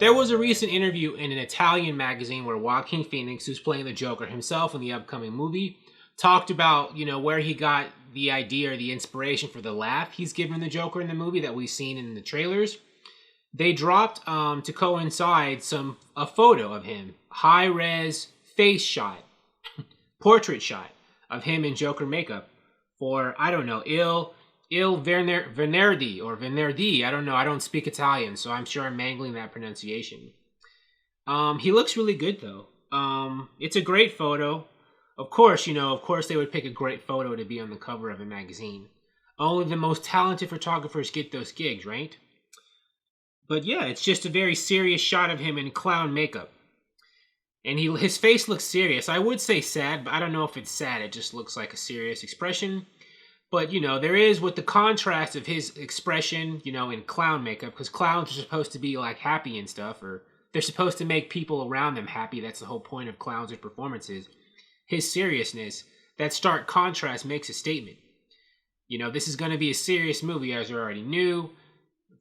There was a recent interview in an Italian magazine where Joaquin Phoenix, who's playing the Joker himself in the upcoming movie, talked about, where he got the idea or the inspiration for the laugh he's given the Joker in the movie that we've seen in the trailers. They dropped, to coincide, a photo of him, high-res face shot, portrait shot of him in Joker makeup for, I don't know, Venerdì or Venerdì. I don't know. I don't speak Italian, so I'm sure I'm mangling that pronunciation. He looks really good, though. It's a great photo. Of course, they would pick a great photo to be on the cover of a magazine. Only the most talented photographers get those gigs, right? But yeah, it's just a very serious shot of him in clown makeup. And his face looks serious. I would say sad, but I don't know if it's sad. It just looks like a serious expression. But, there is with the contrast of his expression, in clown makeup, because clowns are supposed to be, like, happy and stuff, or they're supposed to make people around them happy. That's the whole point of clowns' performances. His seriousness, that stark contrast makes a statement. This is going to be a serious movie, as we already knew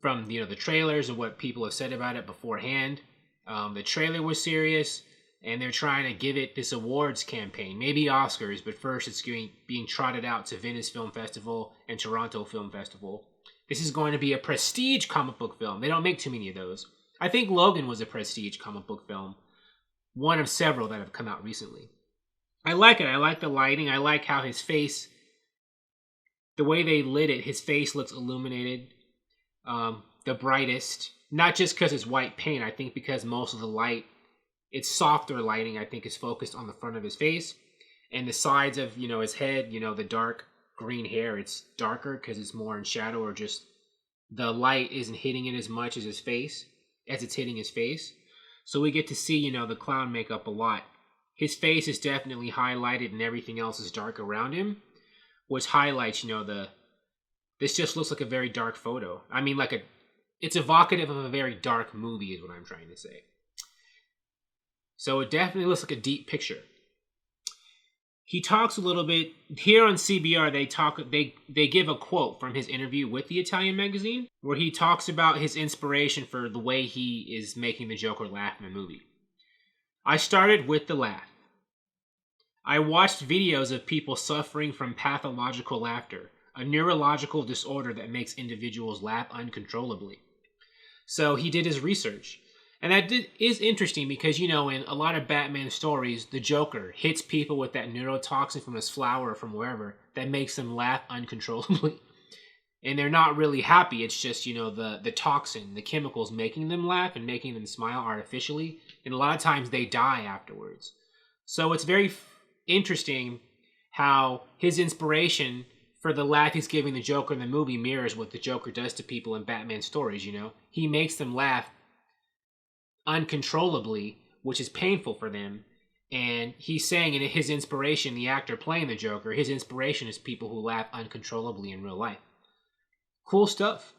from, the trailers and what people have said about it beforehand. The trailer was serious. And they're trying to give it this awards campaign, maybe Oscars, but first it's being trotted out to Venice Film Festival and Toronto Film Festival. This is going to be a prestige comic book film. They don't make too many of those. I think Logan was a prestige comic book film, one of several that have come out recently. I like it. I like the lighting. I like how his face, the way they lit it, his face looks illuminated, the brightest. Not just because it's white paint, I think because most of the light, it's softer lighting, I think, is focused on the front of his face. And the sides of, his head, the dark green hair, it's darker because it's more in shadow, or just the light isn't hitting it as much as his face, as it's hitting his face. So we get to see, the clown makeup a lot. His face is definitely highlighted and everything else is dark around him, which highlights, this just looks like a very dark photo. I mean, it's evocative of a very dark movie is what I'm trying to say. So it definitely looks like a deep picture. He talks a little bit here on CBR. They give a quote from his interview with the Italian magazine where he talks about his inspiration for the way he is making the Joker laugh in the movie. I started with the laugh. I watched videos of people suffering from pathological laughter, a neurological disorder that makes individuals laugh uncontrollably. So he did his research. And that is interesting because, in a lot of Batman stories, the Joker hits people with that neurotoxin from his flower or from wherever that makes them laugh uncontrollably. And they're not really happy. It's just, the toxin, the chemicals making them laugh and making them smile artificially. And a lot of times they die afterwards. So it's very interesting how his inspiration for the laugh he's giving the Joker in the movie mirrors what the Joker does to people in Batman stories, He makes them laugh uncontrollably, which is painful for them. And he's saying in his inspiration, the actor playing the Joker, his inspiration is people who laugh uncontrollably in real life. Cool stuff.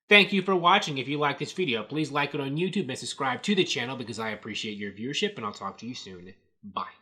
Thank you for watching. If you like this video, please like it on YouTube and subscribe to the channel because I appreciate your viewership, and I'll talk to you soon. Bye.